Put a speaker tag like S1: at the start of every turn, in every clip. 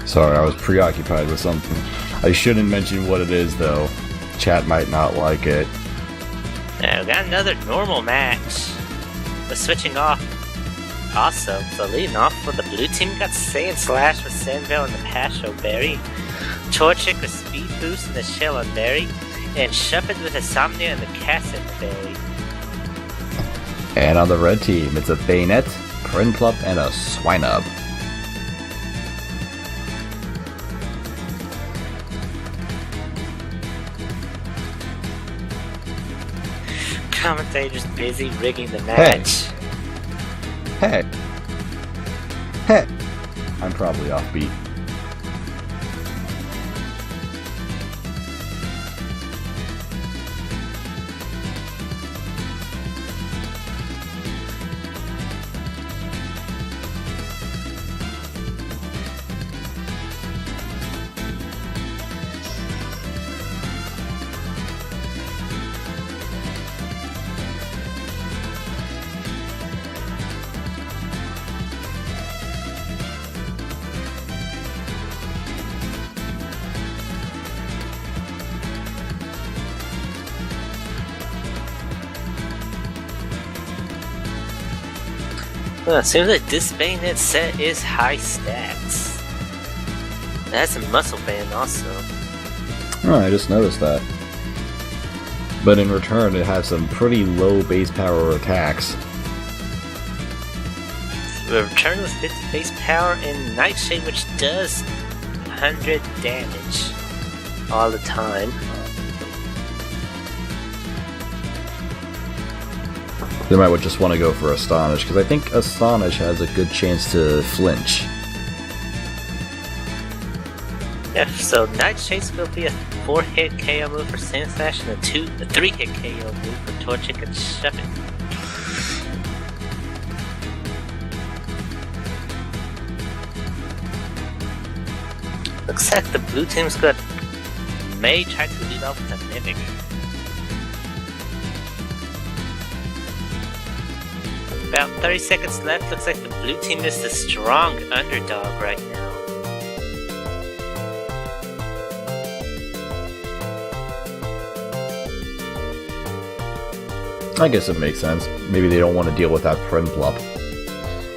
S1: Sorry, I was preoccupied with something. I shouldn't mention what it is, though. Chat might not like it.
S2: Now, we got another normal match. We're switching off. Awesome. So leading off for the blue team, we got Sandslash with Sandvale and the Pasho Berry, Torchic with Speed Boost and the Shellon Berry, and Shuppet with Insomnia and the Casset Berry.
S1: And on the red team, it's a Banette, Prinplup, and a Swinub.
S2: Commentator's busy rigging the match.
S1: Hey. Hey. I'm probably offbeat.
S2: Well, it seems like this Banette set is high stats. It has a muscle band also.
S1: Oh, I just noticed that. But in return, it has some pretty low base power attacks.
S2: The return with 50 base power and Nightshade, which does 100 damage all the time.
S1: They might just want to go for Astonish, because I think Astonish has a good chance to flinch.
S2: Yeah, so Nightshade's will be a 4-hit KO move for Sandslash and a 3-hit KO move for Torchic and Shuppet. Looks like the blue team's got May try to lead off with a Mimic. About 30 seconds left. Looks like the blue team is the strong underdog right now.
S1: I guess it makes sense. Maybe they don't want to deal with that Prinplup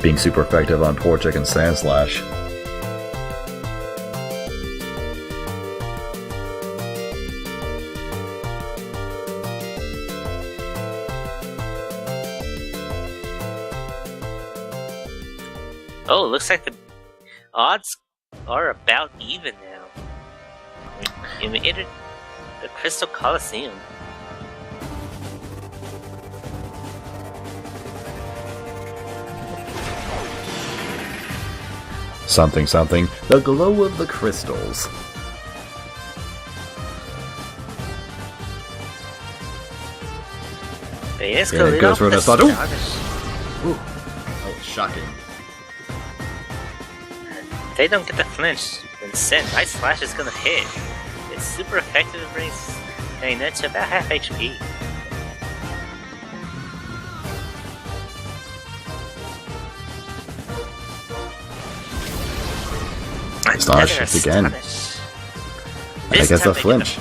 S1: being super effective on Torchic and Sandslash.
S2: Oh, looks like the odds are about even now. We entered the Crystal Coliseum.
S1: Something, something. The glow of the crystals.
S2: Yes,
S1: and it goes for an Astonish.
S2: Ooh.
S1: That was shocking.
S2: They don't get the flinch, then Sandslash is gonna hit. It's super effective and brings Banette to about half HP.
S1: Astonish hits again. I guess a flinch.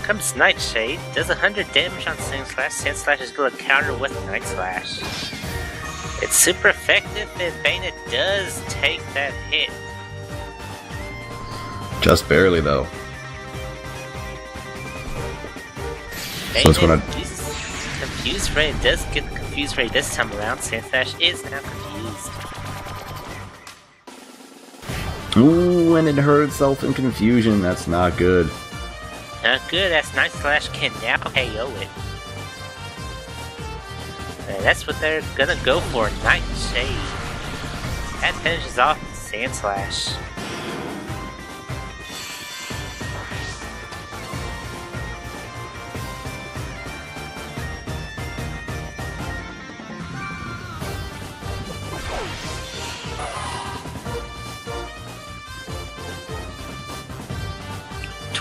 S1: Comes Nightshade, does 100 damage on Sandslash. Sandslash is going to counter with Nightslash. It's super effective and Banette does take that hit. Just barely though.
S2: Banette uses Confused Ray, does get the Confused Ray this time around. Sandslash is now confused.
S1: Ooh, and it hurt itself in confusion, that's not good.
S2: Not good, as Nightslash can now KO it. And that's what they're gonna go for, Nightshade. That finishes off Sandslash.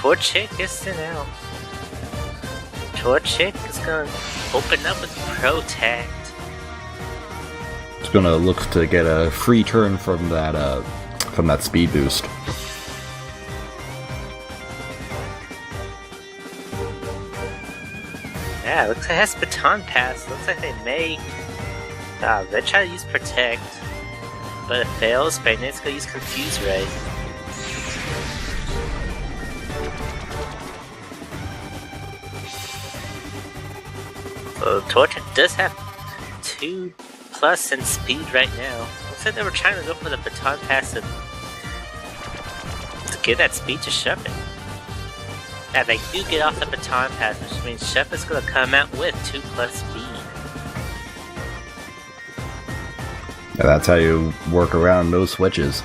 S2: Torchic is sent out. Torchic is gonna open up with Protect.
S3: It's gonna look to get a free turn from that speed boost.
S2: Yeah, looks like it has Baton Pass. Looks like they may... they try to use Protect. But it fails. Banette's gonna use Confuse Ray. So Torchic does have 2+ in speed right now. Looks like they were trying to go for the Baton Pass to get that speed to Shuppet. Yeah, they do get off the Baton Pass, which means Shuppet's gonna come out with 2+ speed.
S3: Yeah, that's how you work around those switches.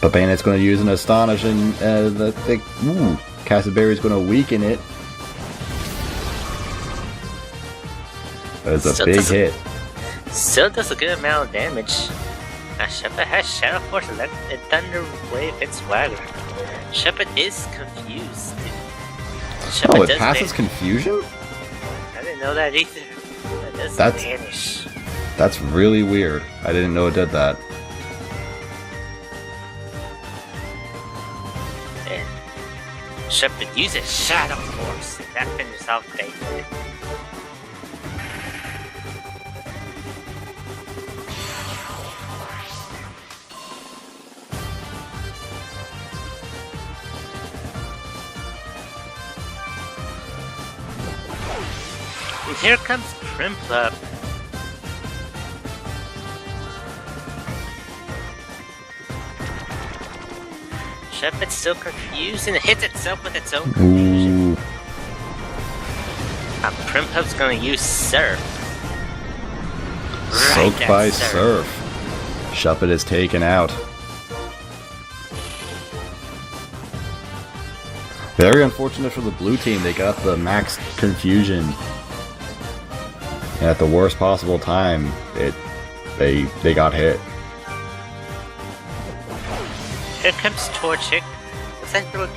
S3: But Banette's going to use an Astonishing, Castleberry's going to weaken it. That's a big hit.
S2: Still does a good amount of damage. Shuppet has Shadow Force and Thunder Wave and Swagger. Shuppet is confused.
S3: Shuppet it passes Confusion?
S2: I didn't know that either. That does vanish.
S3: That's really weird. I didn't know it did that.
S2: And Shuppet uses Shadow Force. That finishes off Banette. And here comes Prinplup. Shuppet's still confused and it hits itself with its own confusion. Prinplup's gonna use Surf.
S3: Soaked by Surf. Shuppet is taken out. Very unfortunate for the blue team, they got the max confusion. And at the worst possible time, they got hit.
S2: Here comes Torchic. Looks like they're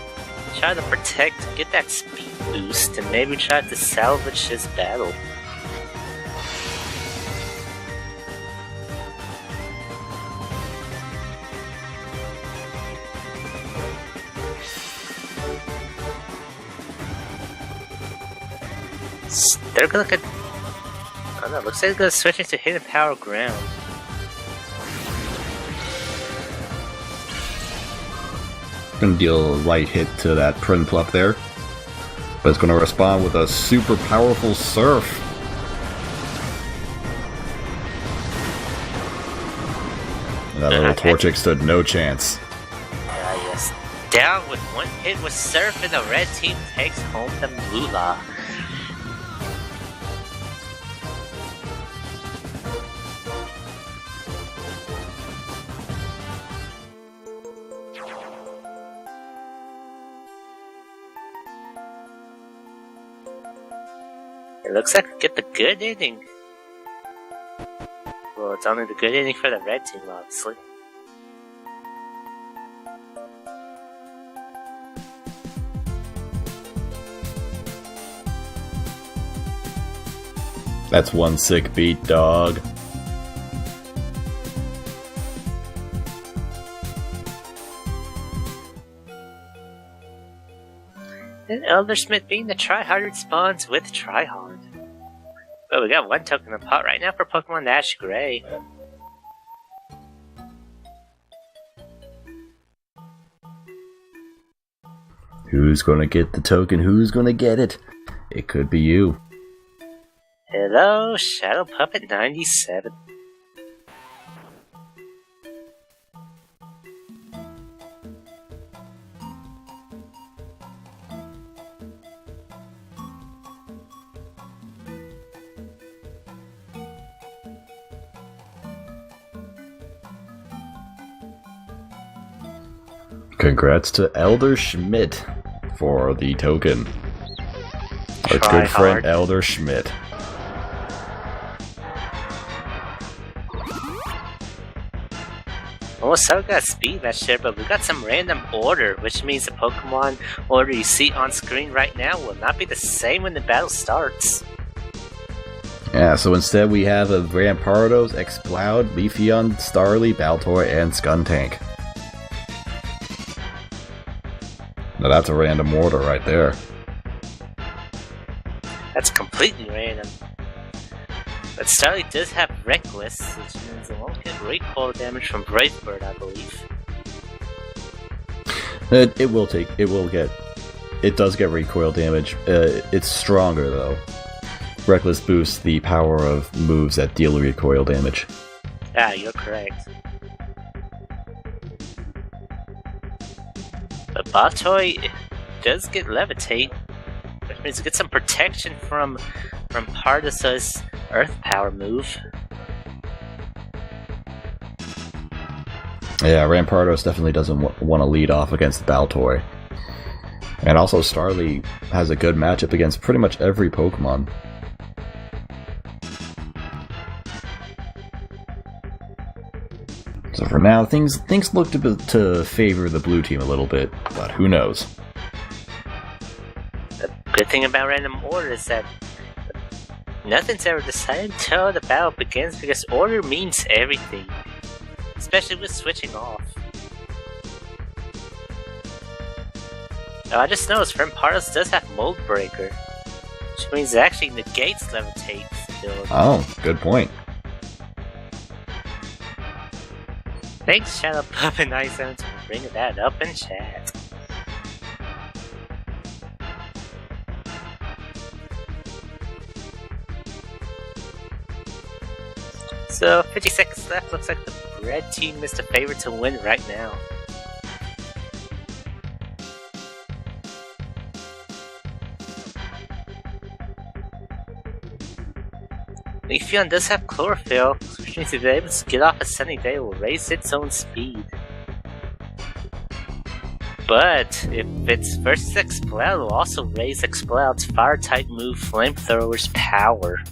S2: trying to protect, get that speed boost, and maybe try to salvage this battle. They're gonna get... Oh no, looks like they're gonna switch into Hidden Power Ground.
S3: Gonna deal a light hit to that Prinplup there. But it's gonna respond with a super powerful Surf. And that little Torchic stood no chance.
S2: Yes. Down with one hit with Surf, and the red team takes home the moolah. It looks like we get the good ending. Well, it's only the good ending for the red team, obviously.
S3: That's one sick beat, dog.
S2: And Eldersmith being the tryhard responds with tryhard. But we got one token in the pot right now for Pokemon Ash Gray.
S3: Who's gonna get the token? Who's gonna get it? It could be you.
S2: Hello, Shadow Puppet 97.
S3: Congrats to Elder Schmidt for the token. Our good friend Elder Schmidt.
S1: Well, so got speed match there, but we got some random order, which means the Pokemon order you see on screen right now will not be the same when the battle starts.
S3: Yeah, so instead we have a Rampardos, Exploud, Leafeon, Starly, Baltoy, and Skuntank. Now that's a random order right there.
S1: That's completely random. But Starly does have Reckless, which means it won't get recoil damage from Brave Bird, I believe.
S3: It does get recoil damage. It's stronger though. Reckless boosts the power of moves that deal recoil damage.
S1: Ah, you're correct. But Baltoy does get Levitate, which means it gets some protection from Rampardos' Earth Power move.
S3: Yeah, Rampardos definitely doesn't want to lead off against Baltoy. And also Starly has a good matchup against pretty much every Pokemon. So for now, things look to favor the blue team a little bit, but who knows?
S1: The good thing about random order is that nothing's ever decided until the battle begins, because order means everything, especially with switching off. Now, I just noticed Rampardos does have Mold Breaker, which means it actually negates Levitate's ability.
S3: Oh, good point.
S1: Thanks, Shadow Pup and Ice for bringing that up in chat. So, 50 seconds left. Looks like the red team is the favorite to win right now. Leafeon does have Chlorophyll, which means if they're able to get off a sunny day, it will raise its own speed. But if it's versus Exploud, it will also raise Exploud's fire-type move, Flamethrower's power.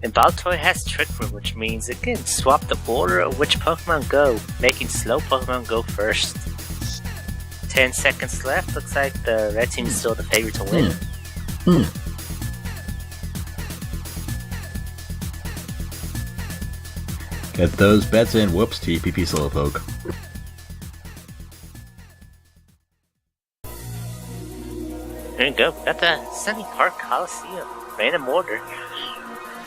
S1: And Baltoy has Trick Room, which means it can swap the order of which Pokemon go, making slow Pokemon go first. 10 seconds left. Looks like the red team is still the favorite to win.
S3: Get those bets in. Whoops, TPP Slowpoke.
S1: There you go. Got the Sunny Park Coliseum. Random order.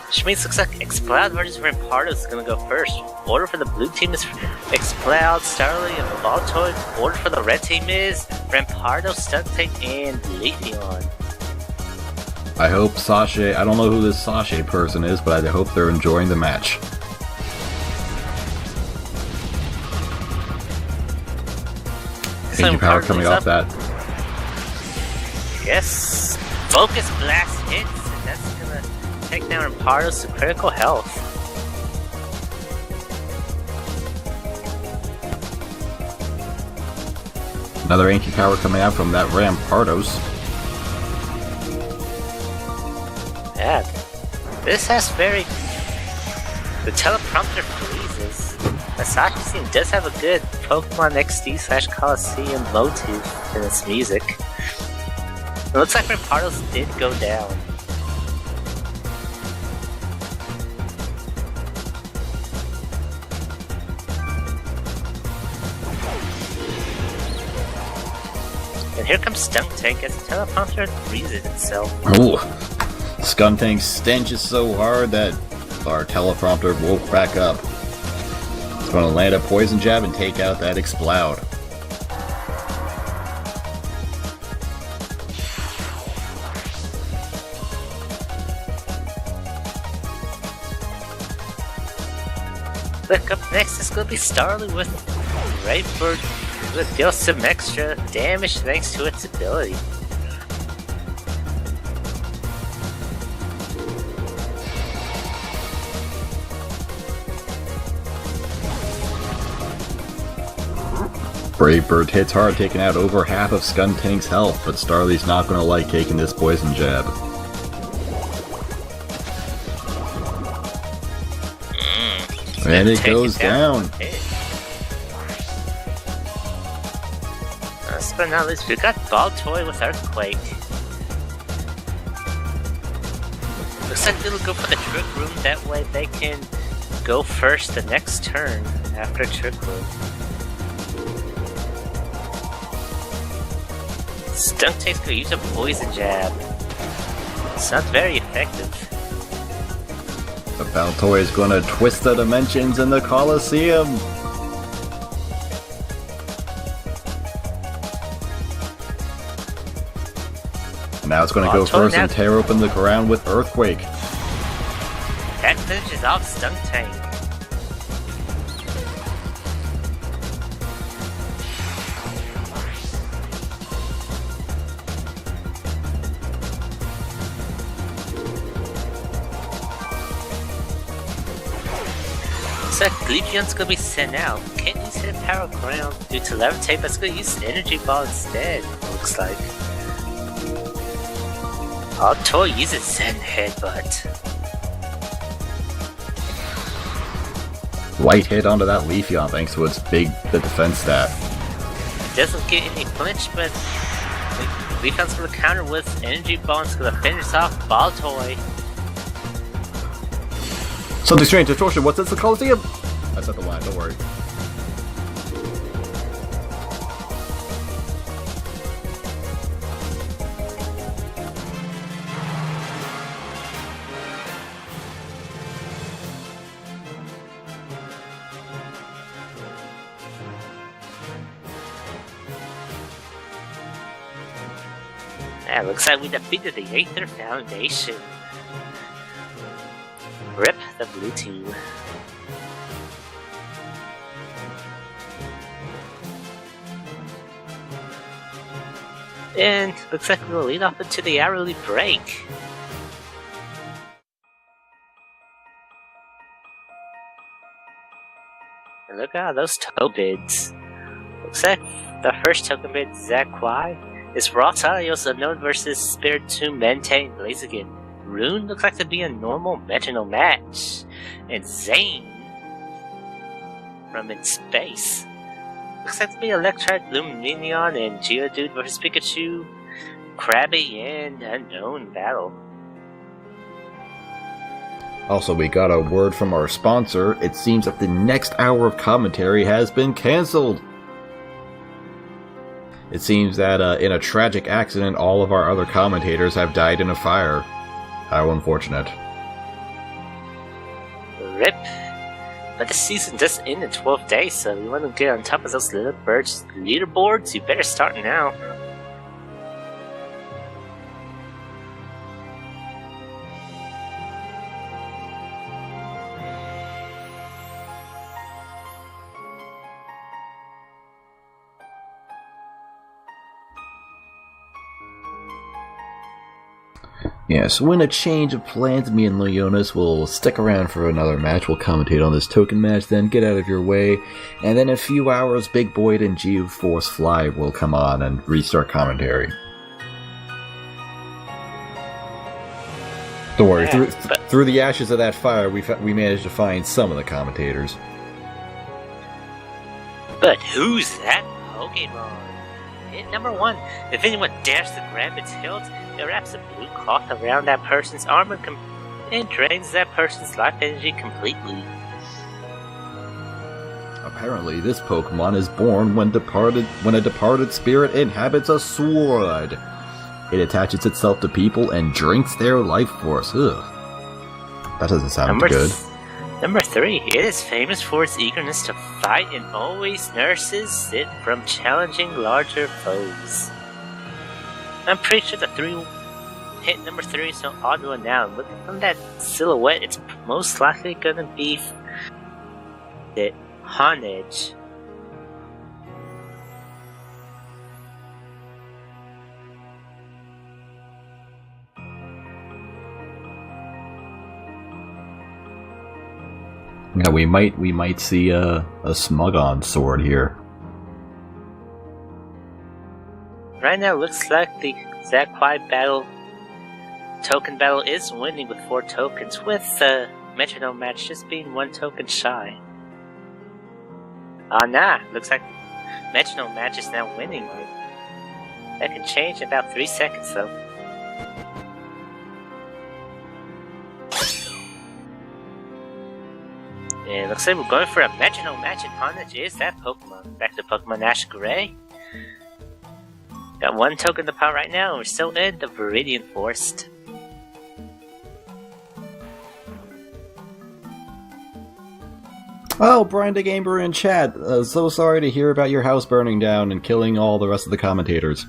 S1: Which means looks like Exploud versus Rampardos is gonna go first. Order for the blue team is Exploud, Starly, and Baltoy. Order for the red team is Rampardos, Skuntank, and Leafeon.
S3: I hope Sashay, I don't know who this Sashay person is, but I hope they're enjoying the match. Energy power coming off that.
S1: Yes. Focus Blast hits, and that's gonna take down Rampardos to critical health.
S3: Another Anki power coming out from that Rampardos.
S1: Yeah. This has very... The teleprompter freezes. Masaki's team does have a good Pokemon XD / Coliseum motif in its music. It looks like Rampardos did go down. And here comes Skuntank as the teleprompter freezes itself.
S3: Ooh. Skuntank's stench is so hard that our teleprompter woke back up. It's going to land a poison jab and take out that Exploud.
S1: Look, up next is going to be Starly with Brave Bird, that deals some extra damage thanks to its ability.
S3: Brave Bird hits hard, taking out over half of Skuntank's health, but Starly's not going to like taking this poison jab. And it goes down.
S1: Last but not least, we got Baltoy with Earthquake. Looks like they'll go for the Trick Room, that way they can go first the next turn after Trick Room. Skuntank's gonna use a Poison Jab. It's not very effective.
S3: The Baltoy is gonna twist the dimensions in the Colosseum. And now it's gonna go first and tear open the ground with Earthquake.
S1: That finishes off Skuntank. Looks like Leafeon's gonna be sent out. Can't use Hidden Power Ground due to Levitate, but it's gonna use Energy Ball instead, looks like. Baltoy uses Zen Headbutt.
S3: Light hit onto that Leafeon thanks to its big defense stat.
S1: Doesn't get any flinch, but Leafeon's gonna counter with Energy Ball and it's gonna finish off Baltoy.
S3: Something strange, distortion. What's this? The Colosseum? That's not the line. Don't worry.
S1: Yeah, looks like we defeated the Aether Foundation. Rip the blue team. And looks like we'll lead off into the hourly break. And look at those Tobids. Looks like the first token bid, Zaquai, is Rotalios Unknown versus Spirit 2 Mente and Blaziken. Rune looks like to be a normal metronome match. And Zane from In Space looks like to be Electrite, Luminion, and Geodude versus Pikachu, Krabby, and Unknown Battle.
S3: Also, we got a word from our sponsor. It seems that the next hour of commentary has been cancelled. It seems that in a tragic accident, all of our other commentators have died in a fire. How unfortunate.
S1: Rip. But the season just ended in 12 days, so if you want to get on top of those little birds leaderboards, you better start now.
S3: Yeah, so in a change of plans, me and Leonis will stick around for another match. We'll commentate on this token match, then get out of your way. And then in a few hours, Big Boyd and GeoForce Fly will come on and restart commentary. Don't worry, through the ashes of that fire, we managed to find some of the commentators.
S1: But who's that Pokemon? Hit number 1. If anyone dares to grab its hilt, it wraps a blue cloth around that person's armor and drains that person's life energy completely.
S3: Apparently, this Pokemon is born when a departed spirit inhabits a sword. It attaches itself to people and drinks their life force. Ugh. That doesn't sound good.
S1: Number 3. It is famous for its eagerness to fight and always nurses it from challenging larger foes. I'm pretty sure the hit number 3 is no odd one now. Looking from that silhouette, it's most likely gonna be the Honedge.
S3: Yeah, we might see a Smugon sword here.
S1: Right now, it looks like the Zaquai token battle is winning with 4 tokens, with metronome match just being one token shy. Ah, nah. Looks like metronome match is now winning. That can change in about 3 seconds, though. Yeah, looks like we're going for a metronome match in Honda. Is that Pokemon? Back to Pokemon Ash Gray. Got one token to power right now, and we're still in the Viridian Forest.
S3: Oh, Brian the Gamer in chat. So sorry to hear about your house burning down and killing all the rest of the commentators.